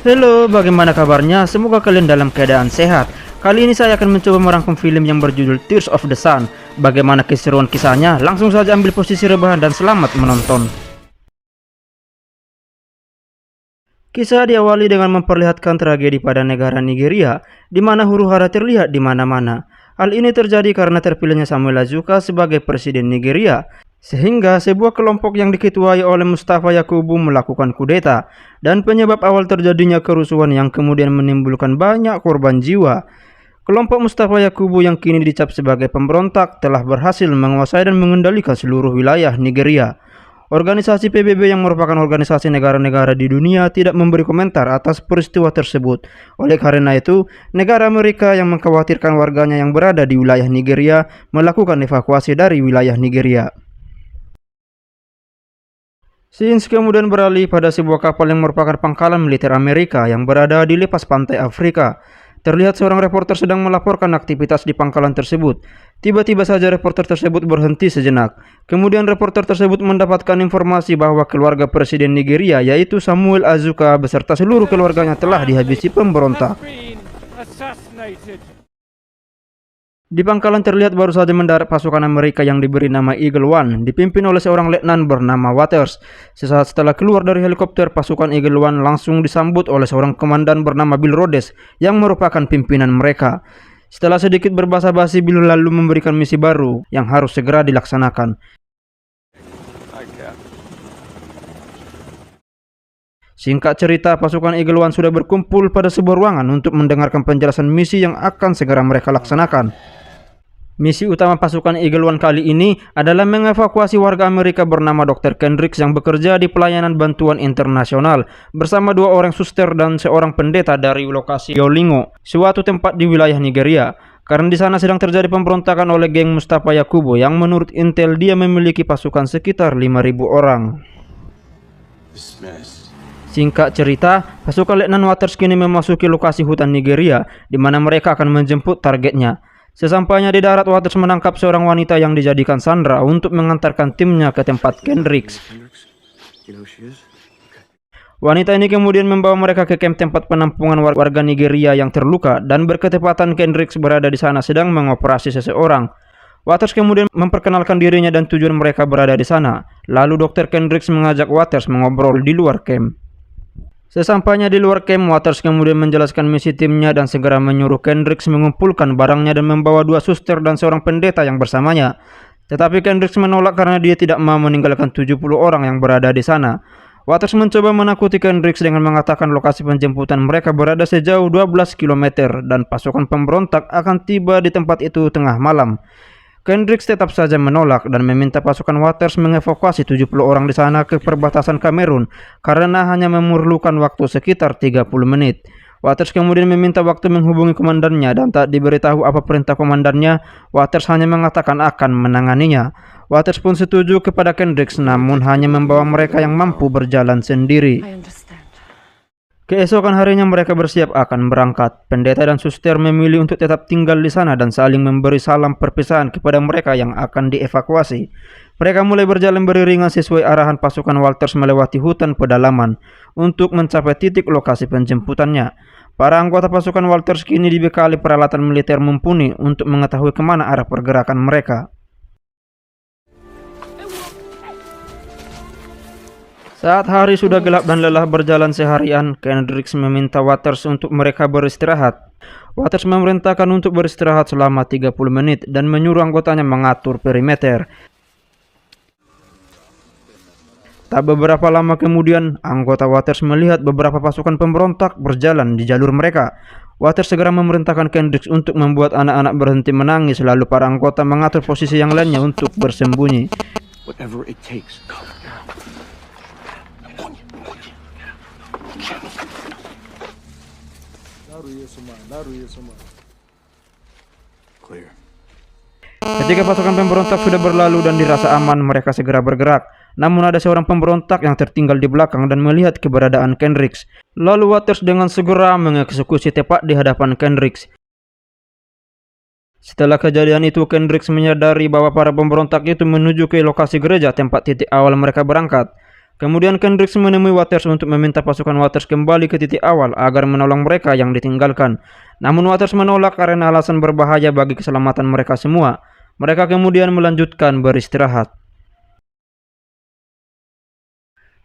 Halo, bagaimana kabarnya? Semoga kalian dalam keadaan sehat. Kali ini saya akan mencoba merangkum film yang berjudul Tears of the Sun. Bagaimana keseruan kisahnya? Langsung saja ambil posisi rebahan dan selamat menonton. Kisah diawali dengan memperlihatkan tragedi pada negara Nigeria, di mana huru-hara terlihat di mana-mana. Hal ini terjadi karena terpilihnya Samuel Azuka sebagai presiden Nigeria, sehingga sebuah kelompok yang diketuai oleh Mustafa Yakubu melakukan kudeta, dan penyebab awal terjadinya kerusuhan yang kemudian menimbulkan banyak korban jiwa. Kelompok Mustafa Yakubu yang kini dicap sebagai pemberontak telah berhasil menguasai dan mengendalikan seluruh wilayah Nigeria. Organisasi PBB yang merupakan organisasi negara-negara di dunia tidak memberi komentar atas peristiwa tersebut. Oleh karena itu, negara Amerika yang mengkhawatirkan warganya yang berada di wilayah Nigeria melakukan evakuasi dari wilayah Nigeria. Scenes kemudian beralih pada sebuah kapal yang merupakan pangkalan militer Amerika yang berada di lepas pantai Afrika. Terlihat seorang reporter sedang melaporkan aktivitas di pangkalan tersebut. Tiba-tiba saja reporter tersebut berhenti sejenak. Kemudian reporter tersebut mendapatkan informasi bahwa keluarga presiden Nigeria yaitu Samuel Azuka beserta seluruh keluarganya telah dihabisi pemberontak. Di pangkalan terlihat baru saja mendarat pasukan Amerika yang diberi nama Eagle One, dipimpin oleh seorang letnan bernama Waters. Sesaat setelah keluar dari helikopter, pasukan Eagle One langsung disambut oleh seorang komandan bernama Bill Rhodes yang merupakan pimpinan mereka. Setelah sedikit berbasa-basi, Bill lalu memberikan misi baru yang harus segera dilaksanakan. Singkat cerita, pasukan Eagle One sudah berkumpul pada sebuah ruangan untuk mendengarkan penjelasan misi yang akan segera mereka laksanakan. Misi utama pasukan Eagle One kali ini adalah mengevakuasi warga Amerika bernama Dr. Kendricks yang bekerja di pelayanan bantuan internasional bersama dua orang suster dan seorang pendeta dari lokasi Yolingo, suatu tempat di wilayah Nigeria. Karena di sana sedang terjadi pemberontakan oleh geng Mustafa Yakubu yang menurut intel dia memiliki pasukan sekitar 5.000 orang. Singkat cerita, pasukan Letnan Waters kini memasuki lokasi hutan Nigeria di mana mereka akan menjemput targetnya. Sesampainya di darat, Waters menangkap seorang wanita yang dijadikan sandera untuk mengantarkan timnya ke tempat Kendricks. Wanita ini kemudian membawa mereka ke kamp tempat penampungan warga Nigeria yang terluka, dan berketepatan Kendricks berada di sana sedang mengoperasi seseorang. Waters kemudian memperkenalkan dirinya dan tujuan mereka berada di sana. Lalu Dr. Kendricks mengajak Waters mengobrol di luar kamp. Sesampainya di luar camp, Waters kemudian menjelaskan misi timnya dan segera menyuruh Kendricks mengumpulkan barangnya dan membawa dua suster dan seorang pendeta yang bersamanya. Tetapi Kendricks menolak karena dia tidak mau meninggalkan 70 orang yang berada di sana. Waters mencoba menakuti Kendricks dengan mengatakan lokasi penjemputan mereka berada sejauh 12 km dan pasukan pemberontak akan tiba di tempat itu tengah malam. Kendricks tetap saja menolak dan meminta pasukan Waters mengevakuasi 70 orang di sana ke perbatasan Kamerun karena hanya memerlukan waktu sekitar 30 menit. Waters kemudian meminta waktu menghubungi komandannya dan tak diberitahu apa perintah komandannya. Waters hanya mengatakan akan menanganinya. Waters pun setuju kepada Kendricks, namun hanya membawa mereka yang mampu berjalan sendiri. Keesokan harinya mereka bersiap akan berangkat. Pendeta dan suster memilih untuk tetap tinggal di sana dan saling memberi salam perpisahan kepada mereka yang akan dievakuasi. Mereka mulai berjalan beriringan sesuai arahan pasukan Waters melewati hutan pedalaman untuk mencapai titik lokasi penjemputannya. Para anggota pasukan Waters kini dibekali peralatan militer mumpuni untuk mengetahui kemana arah pergerakan mereka. Saat hari sudah gelap dan lelah berjalan seharian, Kendricks meminta Waters untuk mereka beristirahat. Waters memerintahkan untuk beristirahat selama 30 menit dan menyuruh anggotanya mengatur perimeter. Tak beberapa lama kemudian, anggota Waters melihat beberapa pasukan pemberontak berjalan di jalur mereka. Waters segera memerintahkan Kendricks untuk membuat anak-anak berhenti menangis, lalu para anggota mengatur posisi yang lainnya untuk bersembunyi. Ketika pasukan pemberontak sudah berlalu dan dirasa aman, mereka segera bergerak. Namun ada seorang pemberontak yang tertinggal di belakang dan melihat keberadaan Kendricks. Lalu Waters dengan segera mengeksekusi tepat di hadapan Kendricks. Setelah kejadian itu, Kendricks menyadari bahwa para pemberontak itu menuju ke lokasi gereja tempat titik awal mereka berangkat. Kemudian Kendricks menemui Waters untuk meminta pasukan Waters kembali ke titik awal agar menolong mereka yang ditinggalkan. Namun Waters menolak karena alasan berbahaya bagi keselamatan mereka semua. Mereka kemudian melanjutkan beristirahat.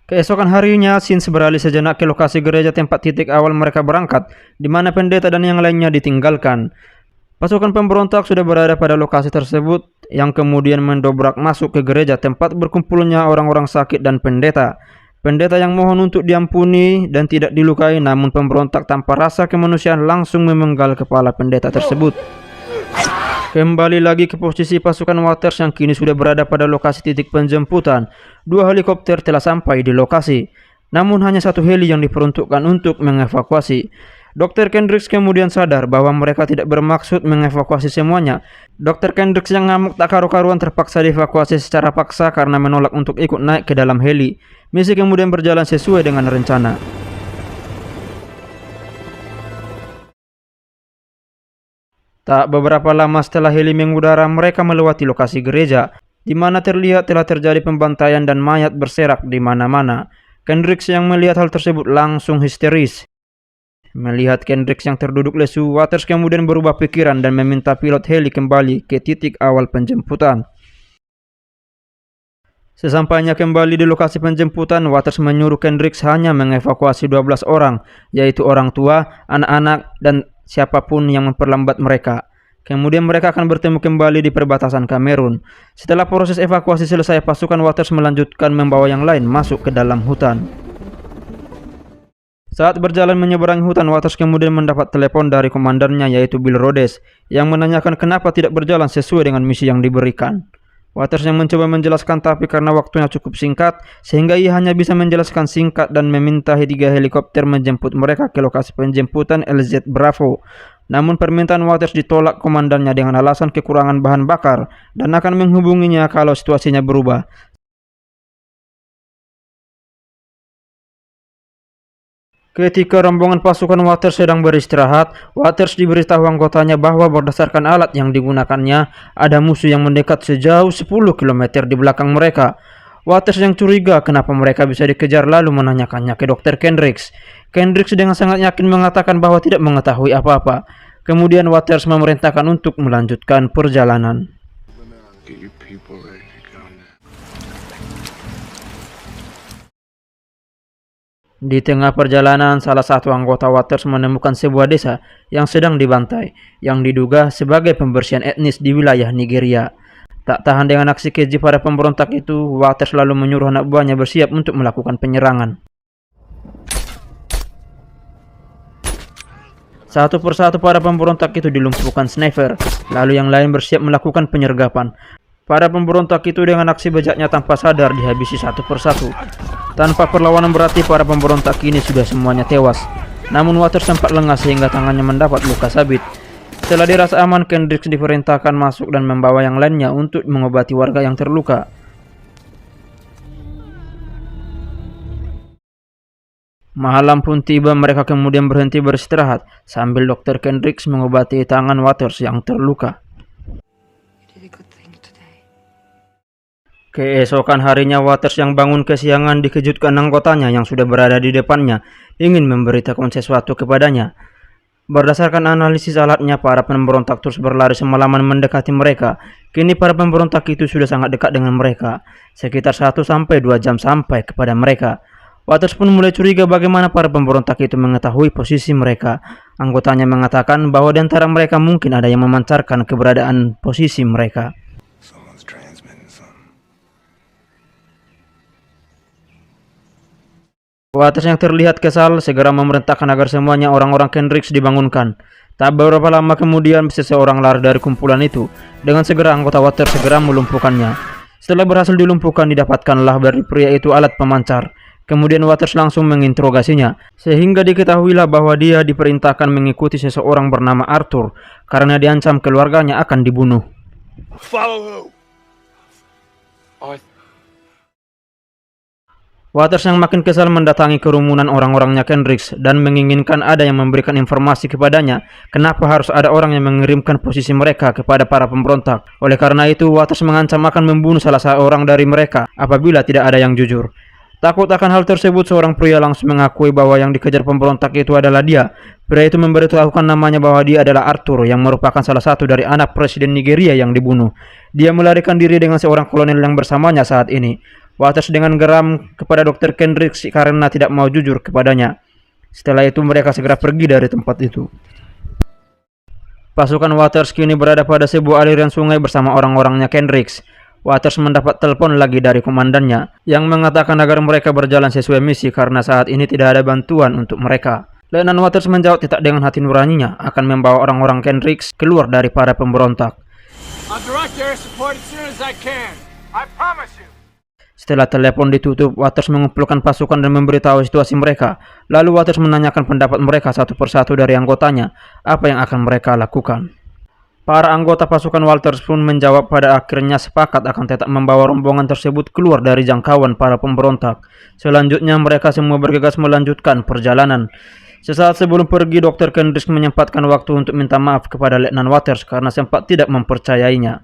Keesokan harinya, Sins beralih sejenak ke lokasi gereja tempat titik awal mereka berangkat, di mana pendeta dan yang lainnya ditinggalkan. Pasukan pemberontak sudah berada pada lokasi tersebut, yang kemudian mendobrak masuk ke gereja tempat berkumpulnya orang-orang sakit dan pendeta. Pendeta yang mohon untuk diampuni dan tidak dilukai, namun pemberontak tanpa rasa kemanusiaan langsung memenggal kepala pendeta tersebut. Kembali lagi ke posisi pasukan Waters yang kini sudah berada pada lokasi titik penjemputan. 2 helikopter telah sampai di lokasi, namun hanya 1 heli yang diperuntukkan untuk mengevakuasi. Dr. Kendricks kemudian sadar bahwa mereka tidak bermaksud mengevakuasi semuanya. Dr. Kendricks yang ngamuk tak karu-karuan terpaksa dievakuasi secara paksa karena menolak untuk ikut naik ke dalam heli. Misi kemudian berjalan sesuai dengan rencana. Tak beberapa lama setelah heli mengudara, mereka melewati lokasi gereja, di mana terlihat telah terjadi pembantaian dan mayat berserak di mana-mana. Kendricks yang melihat hal tersebut langsung histeris. Melihat Kendricks yang terduduk lesu, Waters kemudian berubah pikiran dan meminta pilot heli kembali ke titik awal penjemputan. Sesampainya kembali di lokasi penjemputan, Waters menyuruh Kendricks hanya mengevakuasi 12 orang, yaitu orang tua, anak-anak, dan siapapun yang memperlambat mereka. Kemudian mereka akan bertemu kembali di perbatasan Kamerun. Setelah proses evakuasi selesai, pasukan Waters melanjutkan membawa yang lain masuk ke dalam hutan. Saat berjalan menyeberangi hutan, Waters kemudian mendapat telepon dari komandannya, yaitu Bill Rhodes, yang menanyakan kenapa tidak berjalan sesuai dengan misi yang diberikan. Waters yang mencoba menjelaskan, tapi karena waktunya cukup singkat, sehingga ia hanya bisa menjelaskan singkat dan meminta 3 helikopter menjemput mereka ke lokasi penjemputan LZ Bravo. Namun permintaan Waters ditolak komandannya dengan alasan kekurangan bahan bakar dan akan menghubunginya kalau situasinya berubah. Ketika rombongan pasukan Waters sedang beristirahat, Waters diberitahu anggotanya bahwa berdasarkan alat yang digunakannya, ada musuh yang mendekat sejauh 10 km di belakang mereka. Waters yang curiga kenapa mereka bisa dikejar lalu menanyakannya ke Dr. Kendricks. Kendricks dengan sangat yakin mengatakan bahwa tidak mengetahui apa-apa. Kemudian Waters memerintahkan untuk melanjutkan perjalanan. Di tengah perjalanan, salah satu anggota Waters menemukan sebuah desa yang sedang dibantai, yang diduga sebagai pembersihan etnis di wilayah Nigeria. Tak tahan dengan aksi keji para pemberontak itu, Waters lalu menyuruh anak buahnya bersiap untuk melakukan penyerangan. Satu persatu para pemberontak itu dilumpuhkan sniper, lalu yang lain bersiap melakukan penyergapan. Para pemberontak itu dengan aksi bejaknya tanpa sadar dihabisi satu persatu. Tanpa perlawanan berarti para pemberontak ini sudah semuanya tewas. Namun Waters sempat lengah sehingga tangannya mendapat luka sabit. Setelah dirasa aman, Kendricks diperintahkan masuk dan membawa yang lainnya untuk mengobati warga yang terluka. Malam pun tiba, mereka kemudian berhenti beristirahat sambil Dr. Kendricks mengobati tangan Waters yang terluka. Keesokan harinya, Waters yang bangun kesiangan dikejutkan anggotanya yang sudah berada di depannya, ingin memberitakan sesuatu kepadanya. Berdasarkan analisis alatnya, para pemberontak terus berlari semalaman mendekati mereka. Kini para pemberontak itu sudah sangat dekat dengan mereka, sekitar 1-2 jam sampai kepada mereka. Waters pun mulai curiga bagaimana para pemberontak itu mengetahui posisi mereka. Anggotanya mengatakan bahwa di antara mereka mungkin ada yang memancarkan keberadaan posisi mereka. Waters yang terlihat kesal segera memerintahkan agar semuanya orang-orang Kendricks dibangunkan. Tak beberapa lama kemudian seseorang lari dari kumpulan itu. Dengan segera anggota Waters segera melumpuhkannya. Setelah berhasil dilumpuhkan, didapatkanlah dari pria itu alat pemancar. Kemudian Waters langsung menginterogasinya, sehingga diketahuilah bahwa dia diperintahkan mengikuti seseorang bernama Arthur karena diancam keluarganya akan dibunuh. Waters yang makin kesal mendatangi kerumunan orang-orangnya Kendricks dan menginginkan ada yang memberikan informasi kepadanya kenapa harus ada orang yang mengirimkan posisi mereka kepada para pemberontak. Oleh karena itu, Waters mengancam akan membunuh salah seorang dari mereka apabila tidak ada yang jujur. Takut akan hal tersebut, seorang pria langsung mengakui bahwa yang dikejar pemberontak itu adalah dia. Pria itu memberitahukan namanya bahwa dia adalah Arthur, yang merupakan salah satu dari anak Presiden Nigeria yang dibunuh. Dia melarikan diri dengan seorang kolonel yang bersamanya saat ini. Waters dengan geram kepada Dr. Kendricks karena tidak mau jujur kepadanya. Setelah itu mereka segera pergi dari tempat itu. Pasukan Waters kini berada pada sebuah aliran sungai bersama orang-orangnya Kendricks. Waters mendapat telepon lagi dari komandannya yang mengatakan agar mereka berjalan sesuai misi karena saat ini tidak ada bantuan untuk mereka. Letnan Waters menjawab tidak dengan hati nuraninya akan membawa orang-orang Kendricks keluar dari para pemberontak. Setelah telepon ditutup, Waters mengumpulkan pasukan dan memberitahu situasi mereka. Lalu Waters menanyakan pendapat mereka satu persatu dari anggotanya, apa yang akan mereka lakukan. Para anggota pasukan Waters pun menjawab pada akhirnya sepakat akan tetap membawa rombongan tersebut keluar dari jangkauan para pemberontak. Selanjutnya mereka semua bergegas melanjutkan perjalanan. Sesaat sebelum pergi, Dr. Kendricks menyempatkan waktu untuk minta maaf kepada Letnan Waters karena sempat tidak mempercayainya.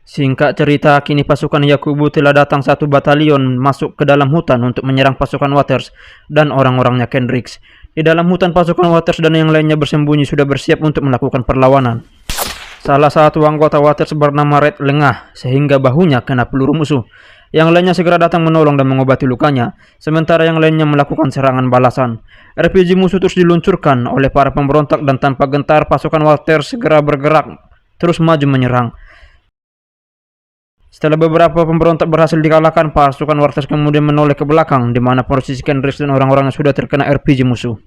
Singkat cerita, kini pasukan Yakubu telah datang satu batalion masuk ke dalam hutan untuk menyerang pasukan Waters dan orang-orangnya Kendricks. Di dalam hutan, pasukan Waters dan yang lainnya bersembunyi sudah bersiap untuk melakukan perlawanan. Salah satu anggota Waters bernama Red lengah sehingga bahunya kena peluru musuh. Yang lainnya segera datang menolong dan mengobati lukanya, sementara yang lainnya melakukan serangan balasan. RPG musuh terus diluncurkan oleh para pemberontak dan tanpa gentar pasukan Waters segera bergerak terus maju menyerang. Setelah beberapa pemberontak berhasil dikalahkan, pasukan Waters kemudian menoleh ke belakang, di mana posisi Kendricks dan orang-orangnya sudah terkena RPG musuh.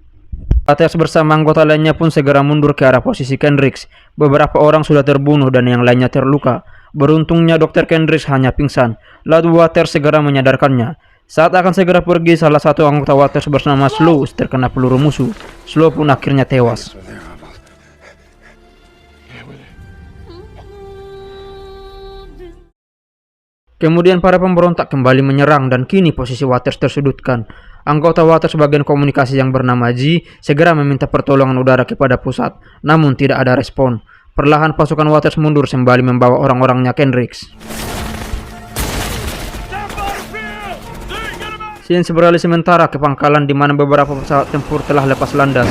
Waters bersama anggota lainnya pun segera mundur ke arah posisi Kendricks. Beberapa orang sudah terbunuh dan yang lainnya terluka. Beruntungnya Dr. Kendricks hanya pingsan, lalu Waters segera menyadarkannya. Saat akan segera pergi, salah satu anggota Waters bernama Slow terkena peluru musuh. Slow pun akhirnya tewas. Kemudian para pemberontak kembali menyerang dan kini posisi Waters tersudutkan. Anggota Waters bagian komunikasi yang bernama G segera meminta pertolongan udara kepada pusat, namun tidak ada respon. Perlahan pasukan Waters mundur sembari membawa orang-orangnya Kendricks. Scene beralih sementara ke pangkalan di mana beberapa pesawat tempur telah lepas landas.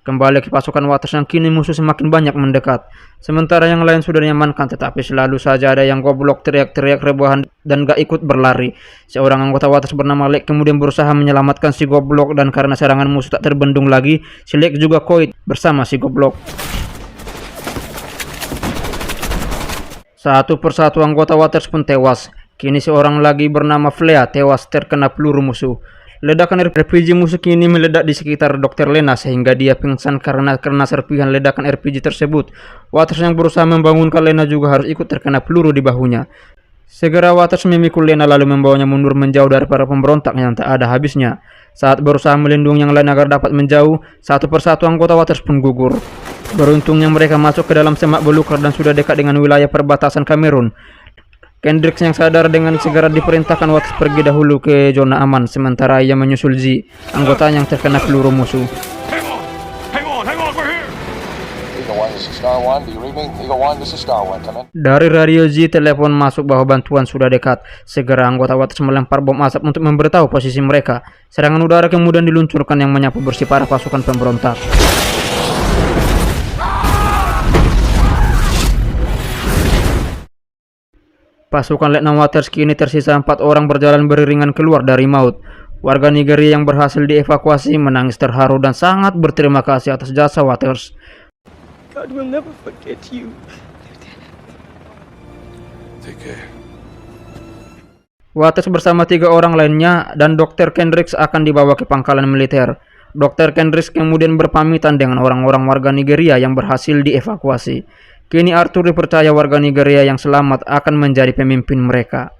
Kembali ke pasukan Waters yang kini musuh semakin banyak mendekat. Sementara yang lain sudah diamankan, tetapi selalu saja ada yang goblok teriak-teriak rebahan dan gak ikut berlari. Seorang anggota Waters bernama Lek kemudian berusaha menyelamatkan si goblok dan karena serangan musuh tak terbendung lagi, si Lek juga koit bersama si goblok. Satu persatu anggota Waters pun tewas. Kini seorang lagi bernama Flea tewas terkena peluru musuh. Ledakan RPG musuh kini meledak di sekitar Dr. Lena sehingga dia pingsan karena serpihan ledakan RPG tersebut. Waters yang berusaha membangunkan Lena juga harus ikut terkena peluru di bahunya. Segera Waters memikul Lena lalu membawanya mundur menjauh dari para pemberontak yang tak ada habisnya. Saat berusaha melindungi yang lain agar dapat menjauh, satu persatu anggota Waters pun gugur. Beruntungnya mereka masuk ke dalam semak belukar dan sudah dekat dengan wilayah perbatasan Kamerun. Kendricks yang sadar dengan segera diperintahkan Waters pergi dahulu ke zona aman, sementara ia menyusul Z, anggota yang terkena peluru musuh. Dari radio Z telepon masuk bahwa bantuan sudah dekat. Segera anggota Waters melempar bom asap untuk memberitahu posisi mereka. Serangan udara kemudian diluncurkan yang menyapu bersih para pasukan pemberontak. Pasukan Letnan Waters kini tersisa 4 orang berjalan beriringan keluar dari maut. Warga Nigeria yang berhasil dievakuasi menangis terharu dan sangat berterima kasih atas jasa Waters. God will never forget you. Take care. Waters bersama 3 orang lainnya dan Dr. Kendricks akan dibawa ke pangkalan militer. Dr. Kendricks kemudian berpamitan dengan orang-orang warga Nigeria yang berhasil dievakuasi. Kini Arthur dipercaya warga Nigeria yang selamat akan menjadi pemimpin mereka.